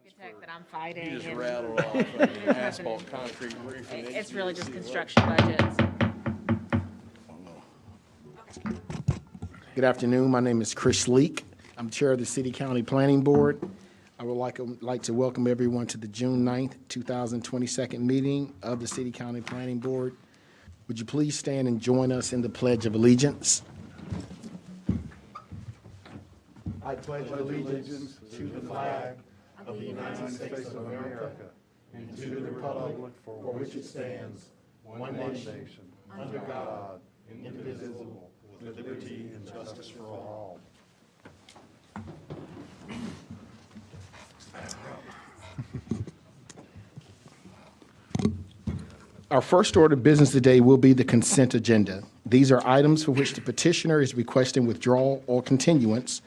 architect that I'm fighting. You just and rattled off an asphalt concrete roof. And It's really just construction budgets. Good afternoon. My name is Chris Leak. I'm Chair of the City County Planning Board. I would like to welcome everyone to the June 9th, 2022 meeting of the City County Planning Board. Would you please stand and join us in the Pledge of Allegiance? I pledge allegiance to the flag of the United States of America and to the republic for which it stands, one nation, under God, indivisible, with liberty and justice for all. Our first order of business today will be the consent agenda. These are items for which the petitioner is requesting withdrawal or continuance,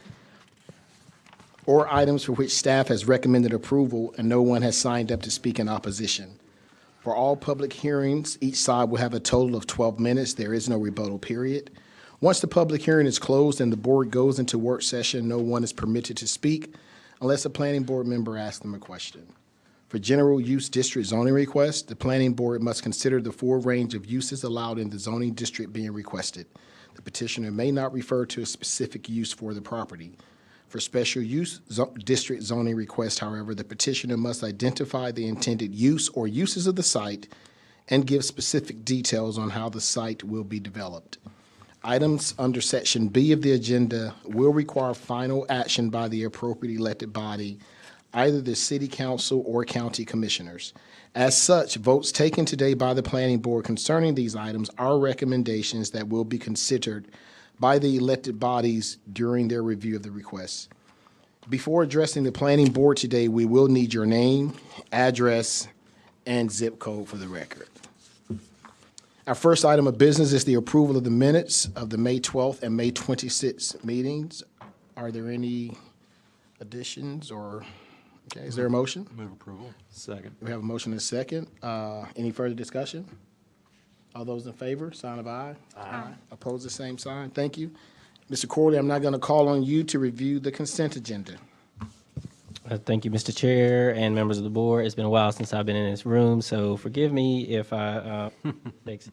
or items for which staff has recommended approval and no one has signed up to speak in opposition. For all public hearings, each side will have a total of 12 minutes. There is no rebuttal period. Once the public hearing is closed and the board goes into work session, no one is permitted to speak unless a planning board member asks them a question. For general use district zoning requests, the planning board must consider the full range of uses allowed in the zoning district being requested. The petitioner may not refer to a specific use for the property. For special use district zoning requests, however, the petitioner must identify the intended use or uses of the site and give specific details on how the site will be developed. Items under Section B of the agenda will require final action by the appropriate elected body, either the City Council or County Commissioners. As such, votes taken today by the Planning Board concerning these items are recommendations that will be considered by the elected bodies during their review of the requests. Before addressing the Planning Board today, we will need your name, address, and zip code for the record. Our first item of business is the approval of the minutes of the May 12th and May 26th meetings. Are there any additions or, okay, is there a motion? Move approval. Second. We have a motion and a second. Any further discussion? All those in favor, sign of aye. Aye. Opposed, the same sign. Thank you. Mr. Corley, I'm not going to call on you to review the consent agenda. Thank you, Mr. Chair and members of the board. It's been a while since I've been in this room, so forgive me if I thanks.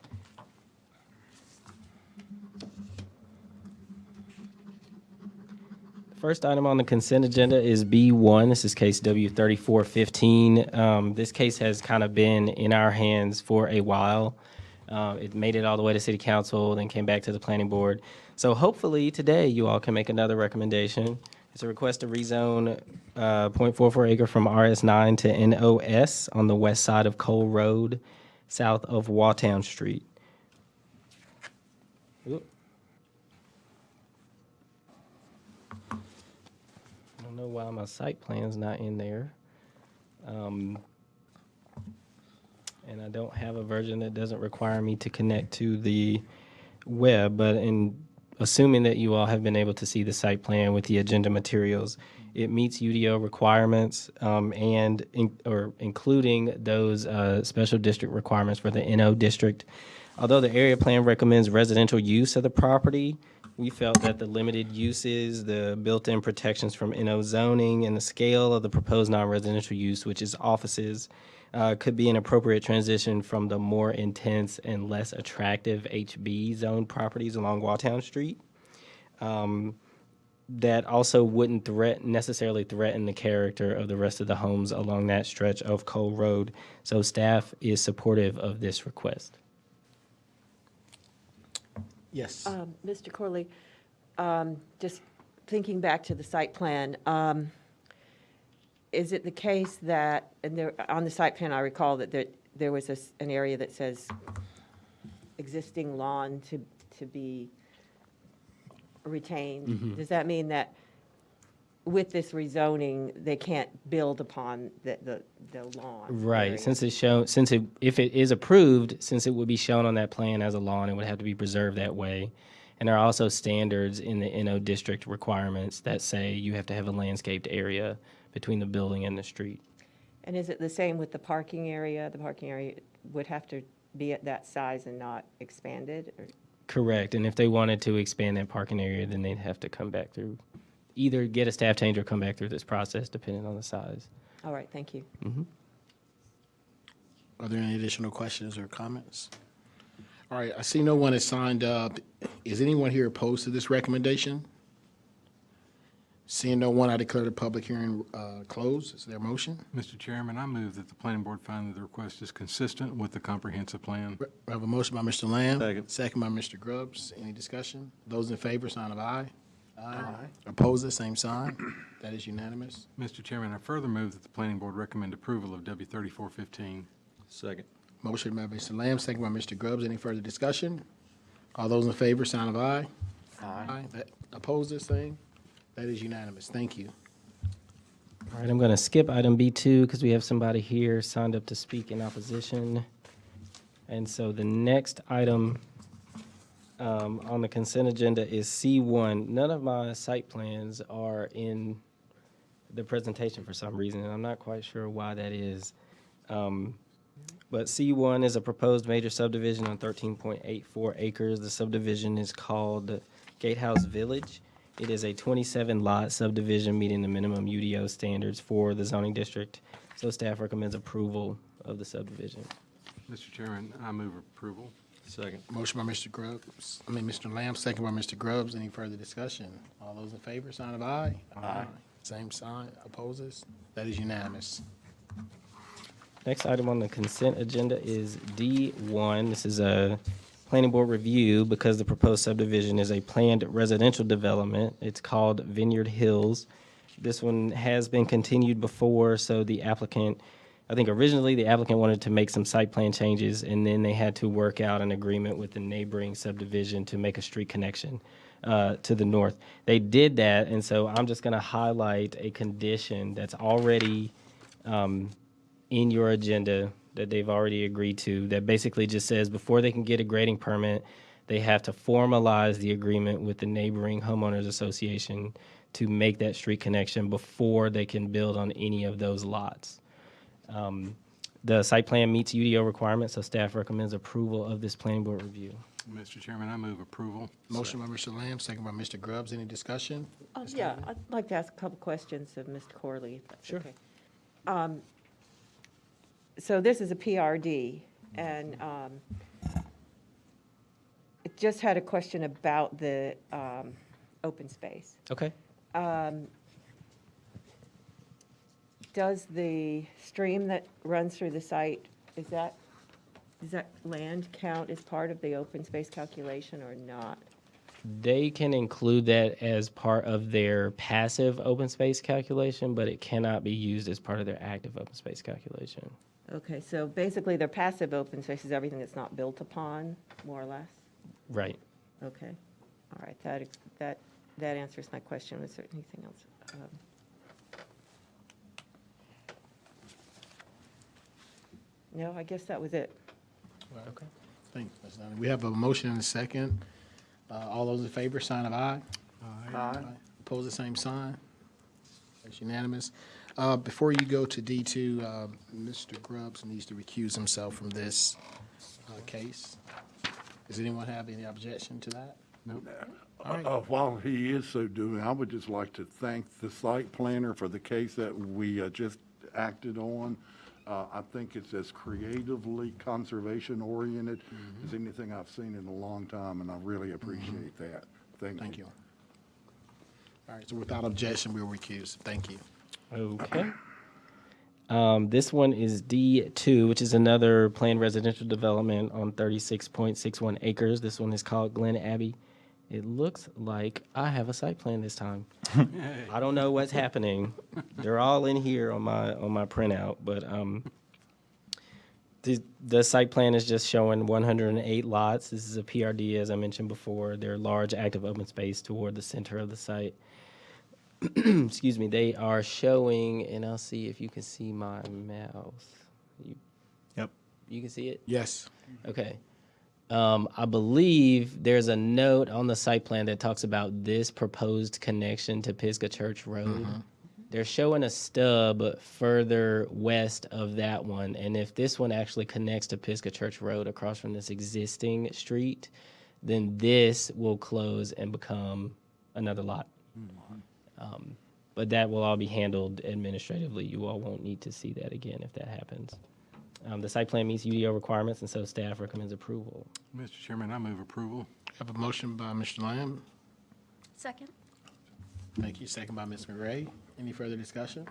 The first item on the consent agenda is B1. This is case W3415. This case has kind of been in our hands for a while. It made it all the way to City Council, then came back to the Planning Board. So hopefully today you all can make another recommendation. It's a request to rezone 0.44 acre from RS9 to NOS on the west side of Cole Road, south of Waughtown Street. Oop. I don't know why my site plan's not in there. And I don't have a version that doesn't require me to connect to the web, but in assuming that you all have been able to see the site plan with the agenda materials, it meets UDO requirements including those special district requirements for the NO district. Although the area plan recommends residential use of the property, we felt that the limited uses, the built-in protections from NO zoning, and the scale of the proposed non-residential use, which is offices, could be an appropriate transition from the more intense and less attractive HB zone properties along Waughtown Street. That also wouldn't necessarily threaten the character of the rest of the homes along that stretch of Cole Road. So staff is supportive of this request. Yes. Mr. Corley, just thinking back to the site plan, is it the case that, and there, on the site plan, I recall that there was an area that says existing lawn to be retained? Mm-hmm. Does that mean that with this rezoning, they can't build upon the lawn? Right. area? Since it's shown, if it is approved, since it would be shown on that plan as a lawn, it would have to be preserved that way. And there are also standards in the NO district requirements that say you have to have a landscaped area between the building and the street. And is it the same with the parking area? The parking area would have to be at that size and not expanded? Or? Correct. And if they wanted to expand that parking area, then they'd have to come back through, either get a staff change or come back through this process, depending on the size. All right, thank you. Are there any additional questions or comments? All right, I see no one has signed up. Is anyone here opposed to this recommendation? Seeing no one, I declare the public hearing closed. Is there a motion? Mr. Chairman, I move that the planning board find that the request is consistent with the comprehensive plan. We have a motion by Mr. Lamb. Second. Second by Mr. Grubbs. Any discussion? Those in favor, sign of aye. Aye. Opposed, same sign. That is unanimous. Mr. Chairman, I further move that the planning board recommend approval of W 3415. Second. Motion by Mr. Lamb, second by Mr. Grubbs. Any further discussion? All those in favor, sign of aye. Aye. Opposed, the same. That is unanimous. Thank you. All right, I'm going to skip item B2 because we have somebody here signed up to speak in opposition. And so the next item on the consent agenda is C1. None of my site plans are in the presentation for some reason, and I'm not quite sure why that is. But C1 is a proposed major subdivision on 13.84 acres. The subdivision is called Gatehouse Village. It is a 27-lot subdivision meeting the minimum UDO standards for the zoning district. So staff recommends approval of the subdivision. Mr. Chairman, I move approval. Second. Motion by Mr. Lamb, second by Mr. Grubbs. Any further discussion? All those in favor, sign of aye. Aye. Same sign. Opposes? That is unanimous. Next item on the consent agenda is D1. This is a planning board review because the proposed subdivision is a planned residential development. It's called Vineyard Hills. This one has been continued before, so the applicant, I think originally the applicant wanted to make some site plan changes, and then they had to work out an agreement with the neighboring subdivision to make a street connection to the north. They did that, and so I'm just going to highlight a condition that's already in your agenda that they've already agreed to, that basically just says before they can get a grading permit, they have to formalize the agreement with the neighboring homeowners association to make that street connection before they can build on any of those lots. The site plan meets UDO requirements, so staff recommends approval of this planning board review. Mr. Chairman, I move approval. Motion by Mr. Lamb, second by Mr. Grubbs. Any discussion? Yeah, I'd like to ask a couple questions of Mr. Corley, if that's Sure. okay. So this is a PRD, and it just had a question about the open space. Okay. Does the stream that runs through the site, does that land count as part of the open space calculation or not? They can include that as part of their passive open space calculation, but it cannot be used as part of their active open space calculation. Okay, so basically their passive open space is everything that's not built upon, more or less? Right. Okay, all right, that answers my question. Was there anything else? No, I guess that was it. Okay. Thank you, Ms. Dunn. We have a motion and a second. All those in favor, sign of aye. Aye. Oppose the same sign. That's unanimous. Before you go to D2, Mr. Grubbs needs to recuse himself from this case. Does anyone have any objection to that? While he is so doing, I would just like to thank the site planner for the case that we just acted on. I think it's as creatively conservation-oriented as anything I've seen in a long time, and I really appreciate that. Thank you. All right, so without objection, we'll recuse. Thank you. Okay. This one is D2, which is another planned residential development on 36.61 acres. This one is called Glen Abbey. It looks like I have a site plan this time. I don't know what's happening. They're all in here on my printout, but the site plan is just showing 108 lots. This is a PRD, as I mentioned before. They're large active open space toward the center of the site. Excuse me. They are showing, and I'll see if you can see my mouse. Yep. You can see it? Yes. Okay. I believe there's a note on the site plan that talks about this proposed connection to Pisgah Church Road. They're showing a stub further west of that one, and if this one actually connects to Pisgah Church Road across from this existing street, then this will close and become another lot. But that will all be handled administratively. You all won't need to see that again if that happens. The site plan meets UDO requirements, and so staff recommends approval. Mr. Chairman, I move approval. Have a motion by Mr. Lamb. Second. Thank you. Second by Ms. McRae. Any further discussion?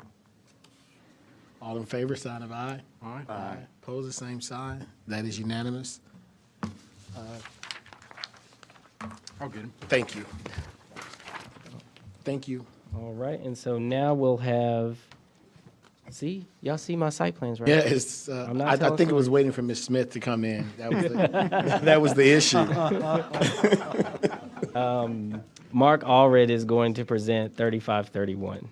All in favor, sign of aye. Aye. Aye. Pose the same sign. That is unanimous. I'll get him. Thank you. Thank you. All right, and so now we'll have, y'all see my site plans, right? Yeah, it's, I'm not I telling think it was stories. waiting for Ms. Smith to come in. That was the, that was the issue. Mark Allred is going to present 3531.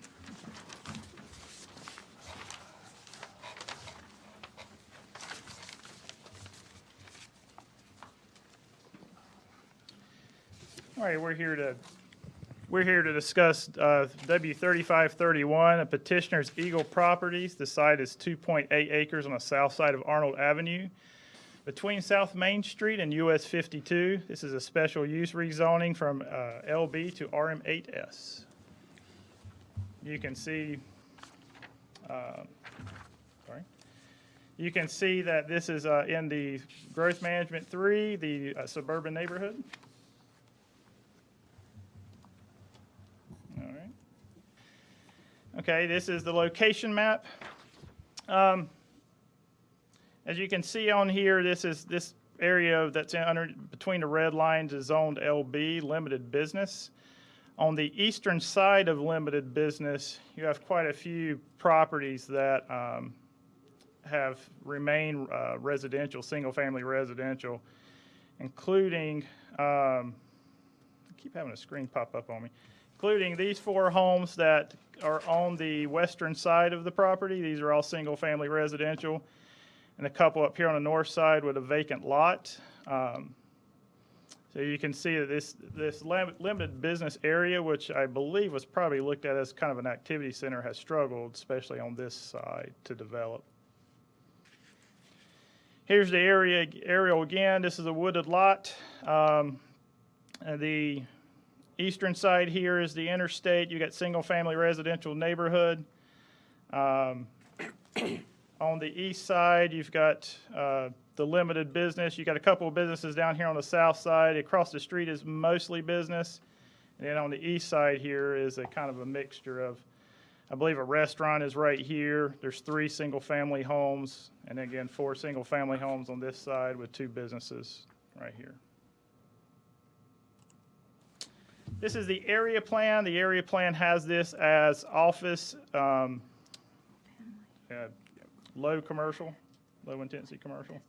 All right, we're here to discuss W 3531, a petitioner's Eagle Properties. The site is 2.8 acres on the south side of Arnold Avenue, between South Main Street and US 52. This is a special use rezoning from LB to RM8S. You can see, you can see that this is in the Growth Management 3, the suburban neighborhood. All right. Okay, this is the location map. As you can see on here, this area that's between the red lines is zoned LB, limited business. On the eastern side of limited business, you have quite a few properties that have remained residential, single-family residential, including, I keep having a screen pop up on me, including these 4 homes that are on the western side of the property. These are all single-family residential, and a couple up here on the north side with a vacant lot. So you can see that this limited business area, which I believe was probably looked at as kind of an activity center, has struggled, especially on this side, to develop. Here's the aerial again. This is a wooded lot. The eastern side here is the interstate. You got single-family residential neighborhood. On the east side, you've got the limited business. You got a couple of businesses down here on the south side. Across the street is mostly business. And then on the east side here is a kind of a mixture of, I believe a restaurant is right here. There's 3 single-family homes, and again, 4 single-family homes on this side with 2 businesses right here. This is the area plan. The area plan has this as office, low commercial, low intensity commercial.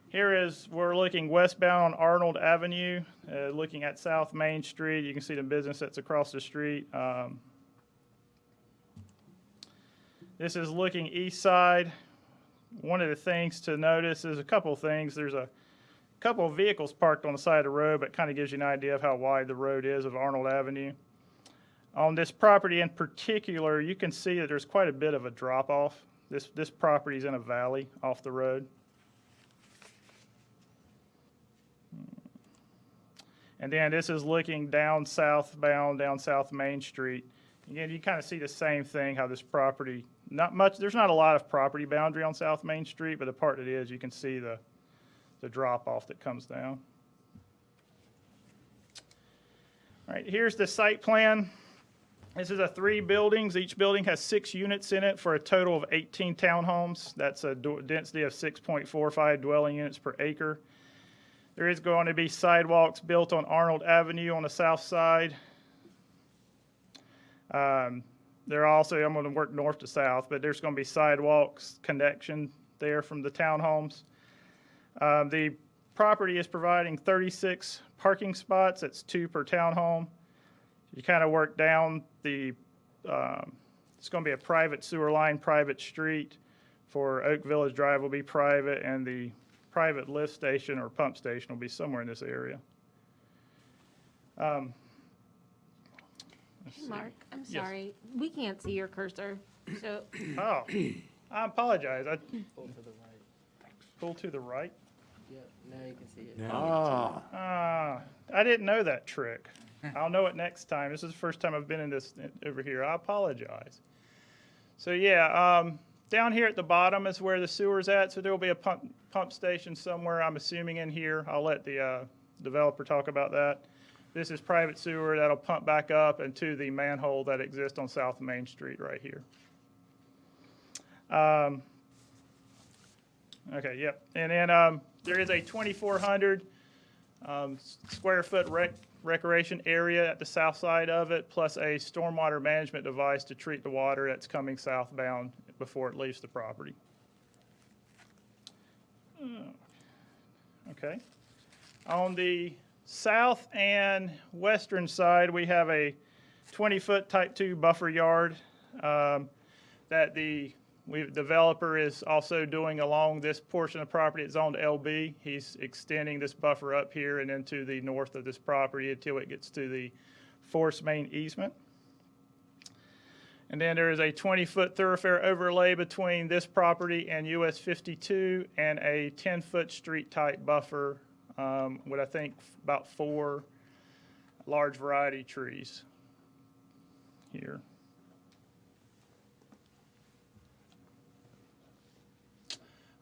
Here is, we're looking westbound on Arnold Avenue, looking at South Main Street. You can see the business that's across the street. This is looking east side. One of the things to notice is a couple of things. There's a couple of vehicles parked on the side of the road, but kind of gives you an idea of how wide the road is of Arnold Avenue. On this property in particular, you can see that there's quite a bit of a drop-off. This property is in a valley off the road. And then this is looking down southbound, down South Main Street. Again, you kind of see the same thing, how this property, there's not a lot of property boundary on South Main Street, but the part that is, you can see the drop-off that comes down. All right, here's the site plan. This is 3 buildings. Each building has 6 units in it for a total of 18 townhomes. That's a density of 6.45 dwelling units per acre. There is going to be sidewalks built on Arnold Avenue on the south side. There also, I'm going to work north to south, but there's going to be sidewalks connection there from the townhomes. The property is providing 36 parking spots. That's 2 per townhome. You kind of work down the, it's going to be a private sewer line, private street for Oak Village Drive will be private, and the private lift station or pump station will be somewhere in this area. Mark, I'm Yes. sorry. We can't see your cursor. So, Oh, I apologize. Pull to the right. Yep, now you can see it. Ah, I didn't know that trick. I'll know it next time. This is the first time I've been in this over here. I apologize. So yeah, down here at the bottom is where the sewer's at. So there will be a pump station somewhere, I'm assuming in here. I'll let the developer talk about that. This is private sewer that'll pump back up into the manhole that exists on South Main Street right here. Okay, yep. And then there is a 2,400 square foot recreation area at the south side of it, plus a stormwater management device to treat the water that's coming southbound before it leaves the property. Okay. On the south and western side, we have a 20-foot type 2 buffer yard that the developer is also doing along this portion of property. It's zoned LB. He's extending this buffer up here and into the north of this property until it gets to the force main easement. And then there is a 20-foot thoroughfare overlay between this property and US 52 and a 10-foot street type buffer with I think about 4 large variety trees here.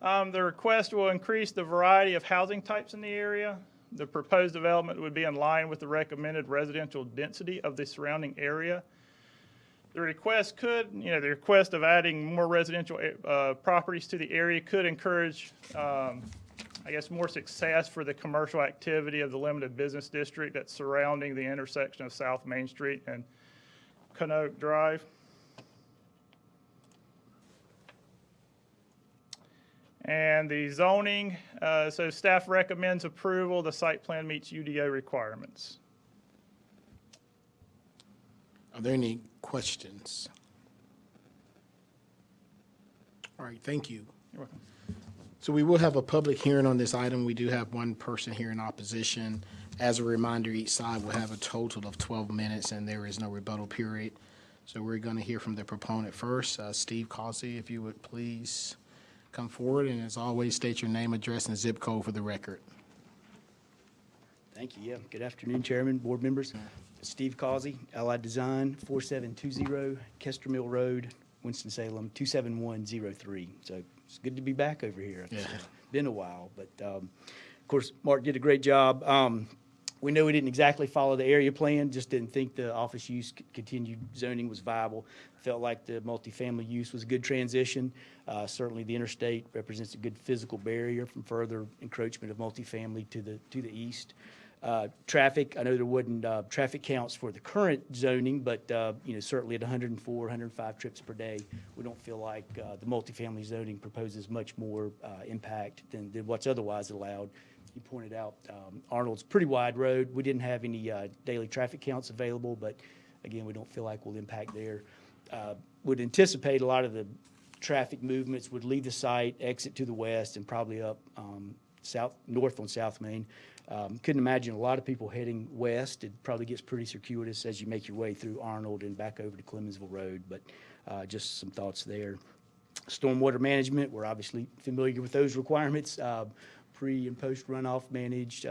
The request will increase the variety of housing types in the area. The proposed development would be in line with the recommended residential density of the surrounding area. The request the request of adding more residential properties to the area could encourage, I guess, more success for the commercial activity of the limited business district that's surrounding the intersection of South Main Street and Canoke Drive. And the zoning, so staff recommends approval. The site plan meets UDO requirements. Are there any questions? All right, thank you. You're welcome. So we will have a public hearing on this item. We do have one person here in opposition. As a reminder, each side will have a total of 12 minutes, and there is no rebuttal period. So we're going to hear from the proponent first. Steve Causey, if you would please come forward, and as always, state your name, address, and zip code for the record. Thank you. Yeah. Good afternoon, Chairman, board members. Steve Causey, Allied Design, 4720 Kester Mill Road, Winston-Salem, 27103. So it's good to be back over here. It's been a while, but of course, Mark did a great job. We know we didn't exactly follow the area plan, just didn't think the office use continued zoning was viable. Felt like the multifamily use was a good transition. Certainly the interstate represents a good physical barrier from further encroachment of multifamily to the east. Traffic, I know there wasn't traffic counts for the current zoning, but certainly at 104, 105 trips per day, we don't feel like the multifamily zoning proposes much more impact than what's otherwise allowed. You pointed out Arnold's a pretty wide road. We didn't have any daily traffic counts available, but again, we don't feel like we'll impact there. Would anticipate a lot of the traffic movements would leave the site, exit to the west, and probably up north on South Main. Couldn't imagine a lot of people heading west. It probably gets pretty circuitous as you make your way through Arnold and back over to Clemensville Road, but just some thoughts there. Stormwater management, we're obviously familiar with those requirements. Pre and post runoff managed,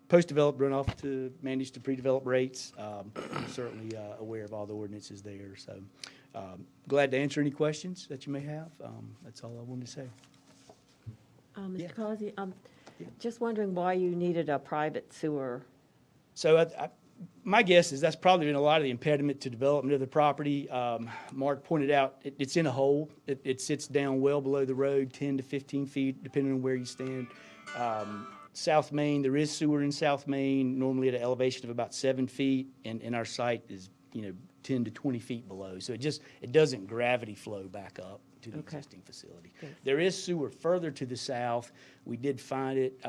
post-developed runoff to manage to pre-developed rates. Certainly aware of all the ordinances there. So glad to answer any questions that you may have. That's all I wanted to say. Mr. Causey, just wondering why you needed a private sewer. So my guess is that's probably been a lot of the impediment to development of the property. Mark pointed out it's in a hole. It sits down well below the road, 10 to 15 feet, depending on where you stand. South Main, there is sewer in South Main, normally at an elevation of about 7 feet, and our site is 10 to 20 feet below. So it doesn't gravity flow back up to the existing facility. Okay. There is sewer further to the south. We did find it.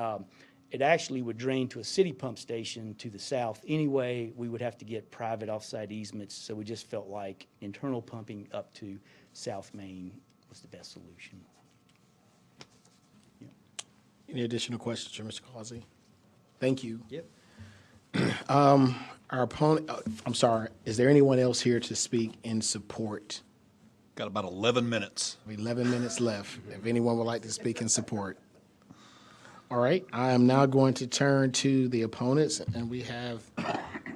It actually would drain to a city pump station to the south. Anyway, we would have to get private offsite easements, so we just felt like internal pumping up to South Main was the best solution. Yeah. Any additional questions for Mr. Causey? Thank you. Yep. Our opponent, I'm sorry, is there anyone else here to speak in support? Got about 11 minutes. 11 minutes left, if anyone would like to speak in support. All right, I am now going to turn to the opponents, and we have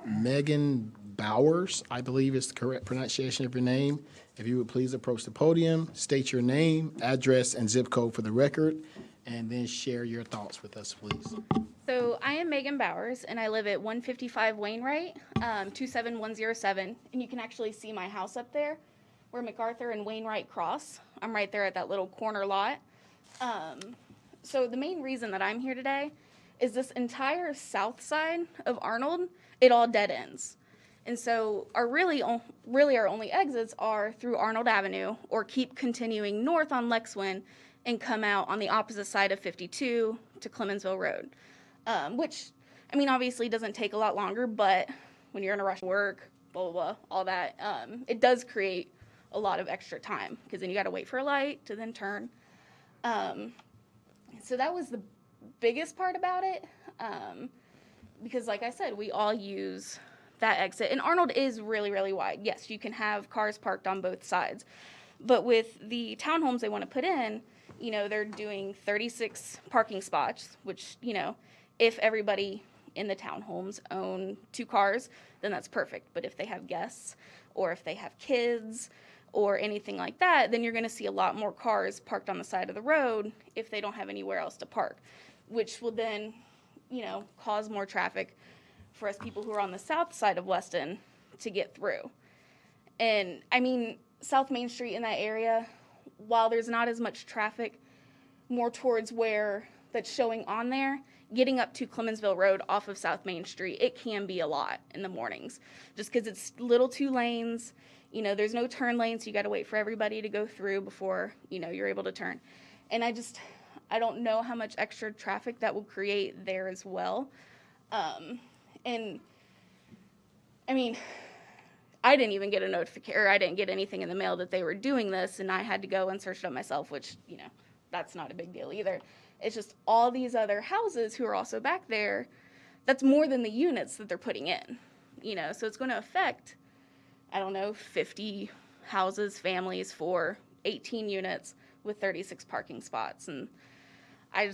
Megan Bowers, I believe is the correct pronunciation of your name. If you would please approach the podium, state your name, address, and zip code for the record, and then share your thoughts with us, please. So I am Megan Bowers, and I live at 155 Wainwright, 27107. And you can actually see my house up there where MacArthur and Wainwright cross. I'm right there at that little corner lot. So the main reason that I'm here today is this entire south side of Arnold, it all dead ends. And so our really our only exits are through Arnold Avenue or keep continuing north on Lexwin and come out on the opposite side of 52 to Clemensville Road. Which, I mean, obviously doesn't take a lot longer, but when you're in a rush of work, blah, blah, blah, all that, it does create a lot of extra time because then you got to wait for a light to then turn. So that was the biggest part about it because, like I said, we all use that exit. And Arnold is really, really wide. Yes, you can have cars parked on both sides. But with the townhomes they want to put in, you know, they're doing 36 parking spots, which, you know, if everybody in the townhomes own 2 cars, then that's perfect. But if they have guests or if they have kids or anything like that, then you're going to see a lot more cars parked on the side of the road if they don't have anywhere else to park, which will then, you know, cause more traffic for us people who are on the south side of Weston to get through. And I mean, South Main Street in that area, while there's not as much traffic more towards where that's showing on there, getting up to Clemensville Road off of South Main Street, it can be a lot in the mornings just because it's little 2 lanes. You know, there's no turn lanes, so you got to wait for everybody to go through before, you know, you're able to turn. And I don't know how much extra traffic that will create there as well. And I mean, I didn't even get a notification, or I didn't get anything in the mail that they were doing this, and I had to go and search it up myself, which, you know, that's not a big deal either. It's just all these other houses who are also back there, that's more than the units that they're putting in, you know, so it's going to affect, I don't know, 50 houses, families for 18 units with 36 parking spots. And I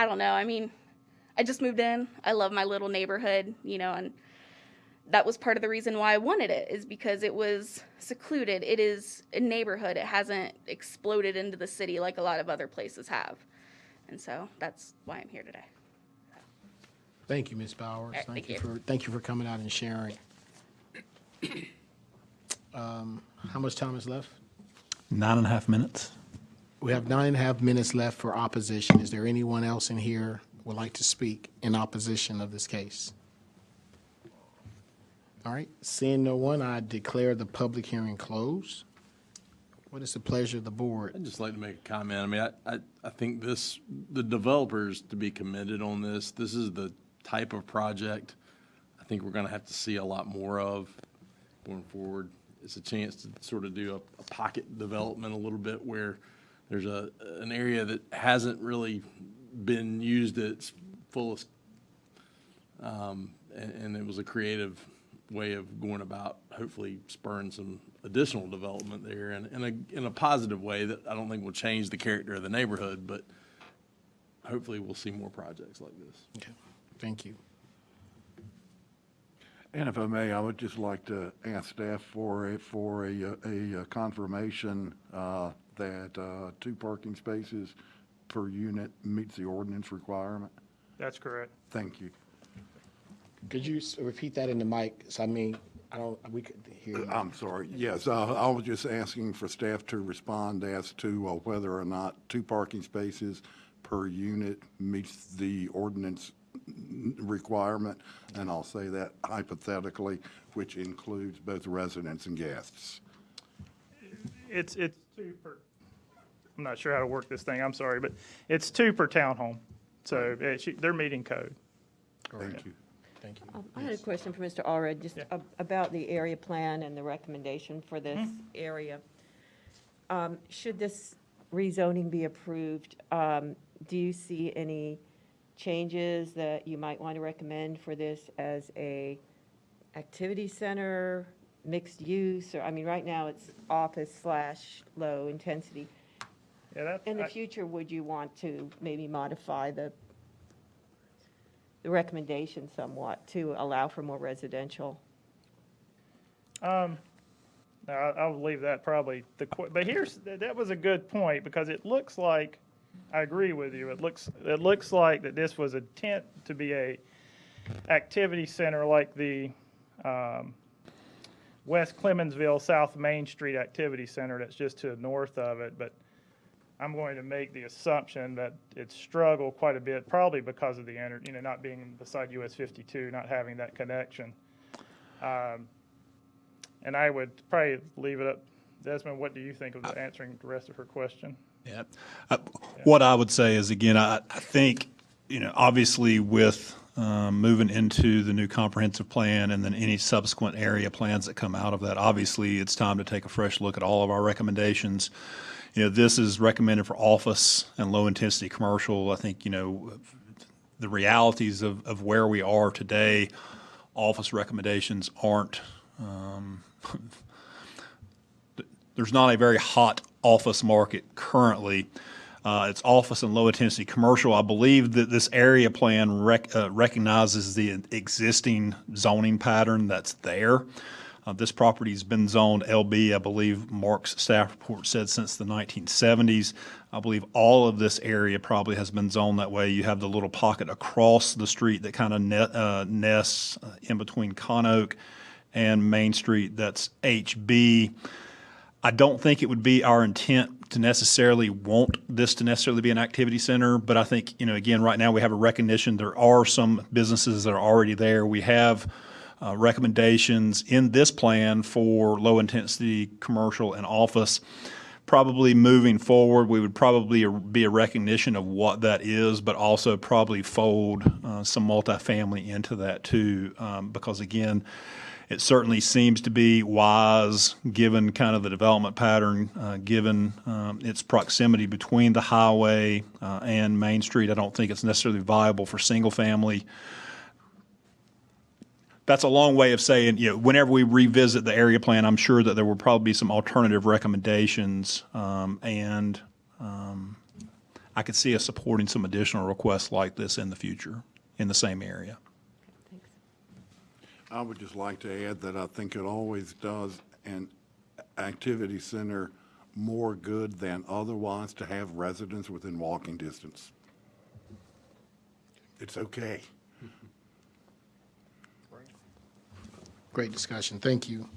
don't know. I mean, I just moved in. I love my little neighborhood, you know, and that was part of the reason why I wanted it, is because it was secluded. It is a neighborhood. It hasn't exploded into the city like a lot of other places have. And so that's why I'm here today. Thank you, Ms. Bowers. All right, Thank you for coming out and sharing. How much time is left? 9.5 minutes. We have 9.5 minutes left for opposition. Is there anyone else in here who would like to speak in opposition of this case? All right, seeing no one, I declare the public hearing closed. What is the pleasure of the board? I'd just like to make a comment. I mean, I think the developers to be commended on this. This is the type of project I think we're going to have to see a lot more of going forward. It's a chance to sort of do a pocket development a little bit where there's an area that hasn't really been used at its fullest, and it was a creative way of going about hopefully spurring some additional development there in a positive way that I don't think will change the character of the neighborhood, but hopefully we'll see more projects like this. Okay, thank you. And if I may, I would just like to ask staff for a confirmation that 2 parking spaces per unit meets the ordinance requirement. That's correct. Thank you. Could you repeat that in the mic? So, I mean, we could hear. I'm sorry. Yes, I was just asking for staff to respond as to whether or not 2 parking spaces per unit meets the ordinance requirement, and I'll say that hypothetically, which includes both residents and guests. It's 2 per, I'm not sure how to work this thing, I'm sorry, but it's 2 per townhome. So they're meeting code. Thank you. Thank you. I had a question for Mr. Allred, just about the area plan and the recommendation for this area. Should this rezoning be approved, do you see any changes that you might want to recommend for this as a activity center, mixed use, or, I mean, right now it's office/low intensity. Yeah, In the future, would you want to maybe modify the the recommendation somewhat to allow for more residential. No, I'll leave that probably. But that was a good point, because it looks like, I agree with you, it looks like that this was intent to be a activity center like the West Clemensville, South Main Street Activity Center that's just to the north of it. But I'm going to make the assumption that it struggled quite a bit, probably because of the not being beside US 52, not having that connection. And I would probably leave it up. Desmond, what do you think of answering the rest of her question? Yeah. What I would say is, again, I think, obviously with moving into the new comprehensive plan and then any subsequent area plans that come out of that, obviously it's time to take a fresh look at all of our recommendations. This is recommended for office and low-intensity commercial. I think, the realities of where we are today, office recommendations aren't there's not a very hot office market currently. It's office and low-intensity commercial. I believe that this area plan recognizes the existing zoning pattern that's there. This property's been zoned LB, I believe Mark's staff report said, since the 1970s. I believe all of this area probably has been zoned that way. You have the little pocket across the street that kind of nests in between Con Oak and Main Street, that's HB. I don't think it would be our intent to necessarily want this to necessarily be an activity center, but I think, again, right now we have a recognition there are some businesses that are already there. We have recommendations in this plan for low-intensity commercial and office. Probably moving forward, we would probably be a recognition of what that is, but also probably fold some multifamily into that too, because again, it certainly seems to be wise, given kind of the development pattern, given its proximity between the highway and Main Street. I don't think it's necessarily viable for single family. That's a long way of saying, whenever we revisit the area plan, I'm sure that there will probably be some alternative recommendations, and I could see us supporting some additional requests like this in the future in the same area. I would just like to add that I think it always does an activity center more good than otherwise to have residents within walking distance. It's okay. Great discussion. Thank you.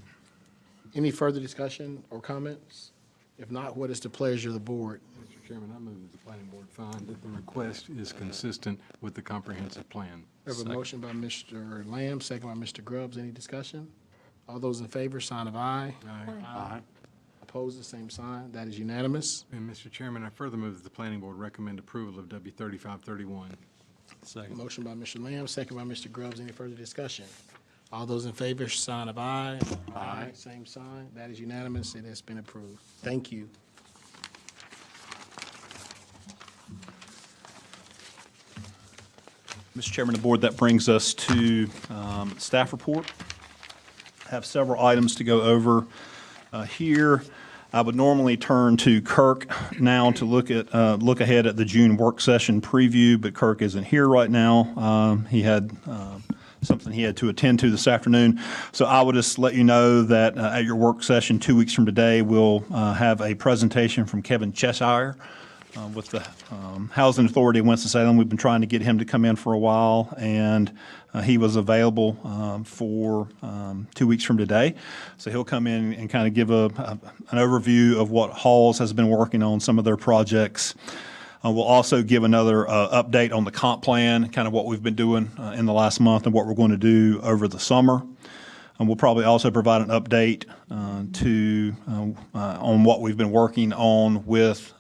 Any further discussion or comments? If not, what is the pleasure of the board? Mr. Chairman, I move that the planning board find that the request is consistent with the comprehensive plan. We have a motion by Mr. Lamb, second by Mr. Grubbs. Any discussion? All those in favor, sign of aye. Aye. Opposed, the same sign. That is unanimous. And Mr. Chairman, I further move that the planning board recommend approval of W 3531. Second. Motion by Mr. Lamb, second by Mr. Grubbs. Any further discussion? All those in favor, sign of aye. Aye. Same sign. That is unanimous. It has been approved. Thank you. Mr. Chairman of the board, that brings us to staff report. I have several items to go over here. I would normally turn to Kirk now to look ahead at the June work session preview, but Kirk isn't here right now. He had something he had to attend to this afternoon. So I would just let you know that at your work session 2 weeks from today, we'll have a presentation from Kevin Cheshire with the Housing Authority of Winston-Salem. We've been trying to get him to come in for a while, and he was available for 2 weeks from today. So he'll come in and kind of give an overview of what Halls has been working on, some of their projects. We'll also give another update on the comp plan, kind of what we've been doing in the last month and what we're going to do over the summer. And we'll probably also provide an update on what we've been working on with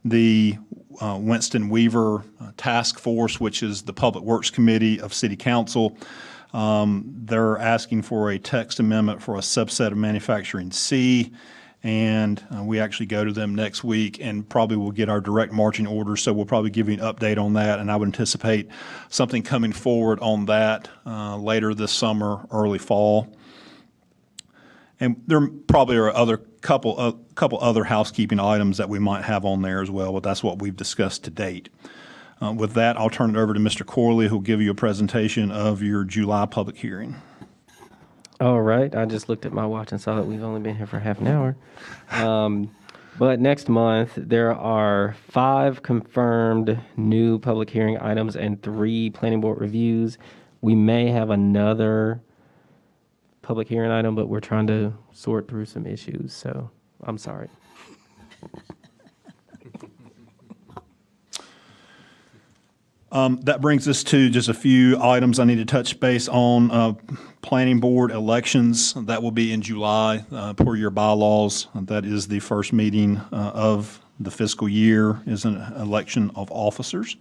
the Winston Weaver Task Force, which is the Public Works Committee of City Council. They're asking for a text amendment for a subset of manufacturing C. And we actually go to them next week and probably will get our direct marching orders. So we'll probably give you an update on that. And I would anticipate something coming forward on that later this summer, early fall. And there probably are a couple other housekeeping items that we might have on there as well, but that's what we've discussed to date. With that, I'll turn it over to Mr. Corley, who'll give you a presentation of your July public hearing. All right. I just looked at my watch and saw that we've only been here for half an hour. But next month, there are 5 confirmed new public hearing items and 3 planning board reviews. We may have another public hearing item, but we're trying to sort through some issues, so I'm sorry. That brings us to just a few items I need to touch base on. Planning board elections, that will be in July per your bylaws. That is the first meeting of the fiscal year, is an election of officers.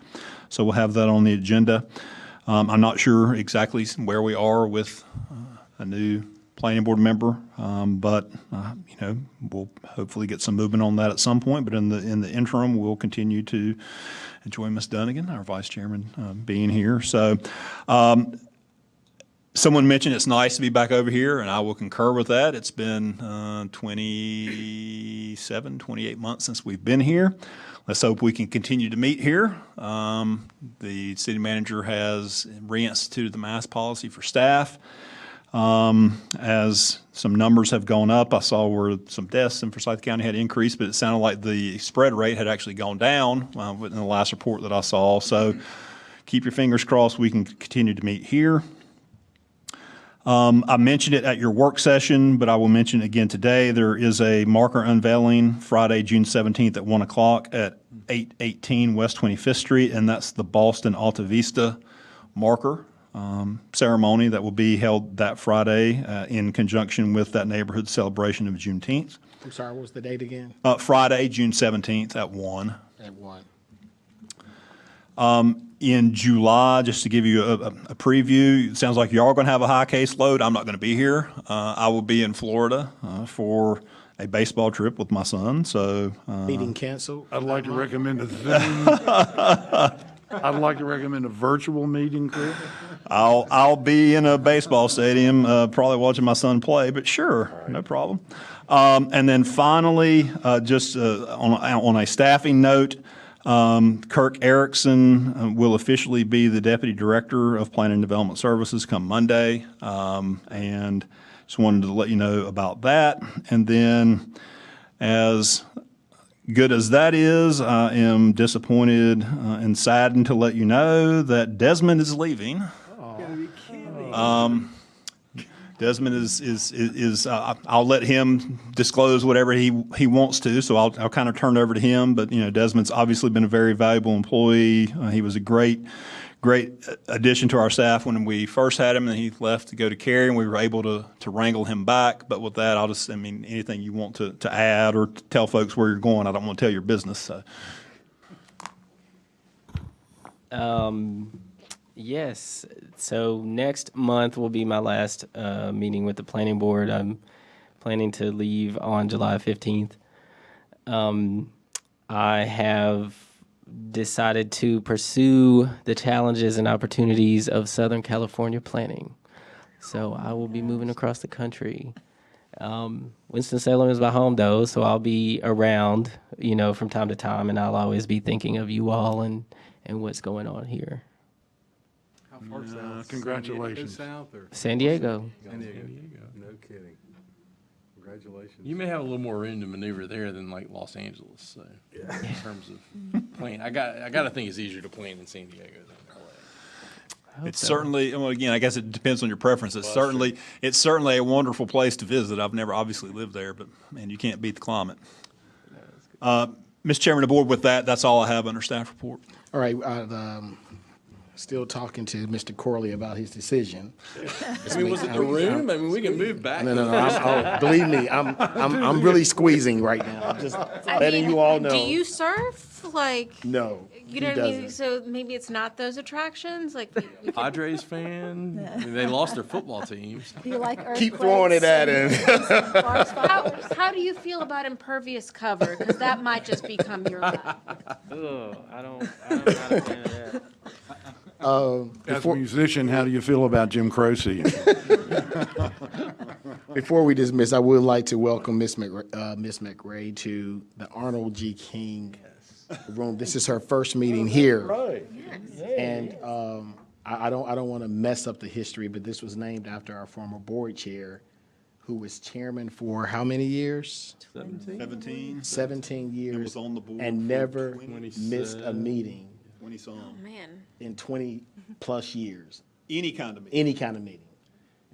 So we'll have that on the agenda. I'm not sure exactly where we are with a new planning board member, but we'll hopefully get some movement on that at some point. But in the interim, we'll continue to enjoy Ms. Dunnigan, our vice chairman, being here. So someone mentioned it's nice to be back over here, and I will concur with that. It's been 28 months since we've been here. Let's hope we can continue to meet here. The city manager has reinstituted the mask policy for staff. As some numbers have gone up, I saw where some deaths in Forsyth County had increased, but it sounded like the spread rate had actually gone down in the last report that I saw. So keep your fingers crossed we can continue to meet here. I mentioned it at your work session, but I will mention it again today. There is a marker unveiling Friday, June 17th at 1 o'clock at 818 West 25th Street, and that's the Boston Alta Vista marker ceremony that will be held that Friday in conjunction with that neighborhood celebration of Juneteenth. I'm sorry, what was the date again? Friday, June 17th at 1. At 1. In July, just to give you a preview, it sounds like you are going to have a high caseload. I'm not going to be here. I will be in Florida for a baseball trip with my son. So Meeting canceled? I'd like to recommend a Zoom. I'd like to recommend a virtual meeting, Chris. I'll be in a baseball stadium, probably watching my son play. But sure, no problem. And then finally, just on a staffing note. Kirk Erickson will officially be the Deputy Director of Planning and Development Services come Monday, and just wanted to let you know about that. And then, as good as that is, I am disappointed and saddened to let you know that Desmond is leaving. Desmond is I'll let him disclose whatever he wants to, so I'll kind of turn it over to him. But Desmond's obviously been a very valuable employee. He was a great addition to our staff when we first had him, and he left to go to Cary, and we were able to wrangle him back. But with that, anything you want to add or to tell folks where you're going, I don't want to tell your business. So. Yes. So next month will be my last meeting with the planning board. I'm planning to leave on July 15th. I have decided to pursue the challenges and opportunities of Southern California planning. So I will be moving across the country. Winston-Salem is my home, though, so I'll be around, from time to time, and I'll always be thinking of you all and what's going on here. Congratulations. San Diego. No kidding. Congratulations. You may have a little more room to maneuver there than like Los Angeles. So in terms of playing, I got to think it's easier to plan in San Diego than LA. It's certainly, well, again, I guess it depends on your preference. It's certainly a wonderful place to visit. I've never obviously lived there, but man, you can't beat the climate. Mr. Chairman of the board, with that, that's all I have under staff report. All right, still talking to Mr. Corley about his decision. Was it the room? We can move back. No. Believe me, I'm really squeezing right now. I'm just letting you all know. Do you surf? No, You know he what I mean? doesn't. So maybe it's not those attractions. We could- Padres fan. They lost their football teams. Do you like earthquakes? Keep throwing it at him. How do you feel about impervious cover? Because that might just become your life. Ugh, I'm not a fan of that. As a musician, how do you feel about Jim Croce? Before we dismiss, I would like to welcome Miss McRae to the Arnold G. King room. This is her first meeting here. Right. And I don't want to mess up the history, but this was named after our former board chair, who was chairman for how many years? 17. 17 years. was on the board And for never 27. missed a meeting 20 some. Man. in 20-plus years, Any kind of meeting. any kind of meeting.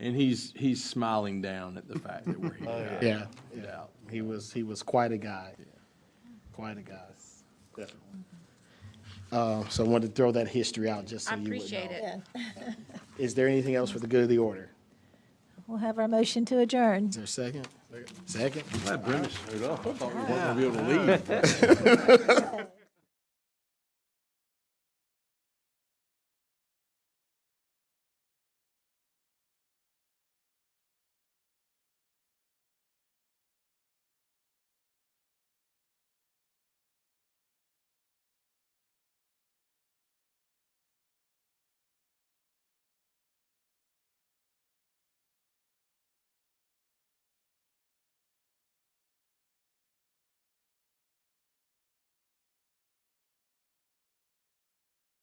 And he's smiling down at the fact that we're here. Yeah, yeah. He was quite a guy. Quite a guy. Definitely. So I wanted to throw that history out just so I you would know. appreciate it. Is there anything else for the good of the order? We'll have our motion to adjourn. Is there a second? Second? Glad Brenda showed up. I thought we weren't going to be able to leave.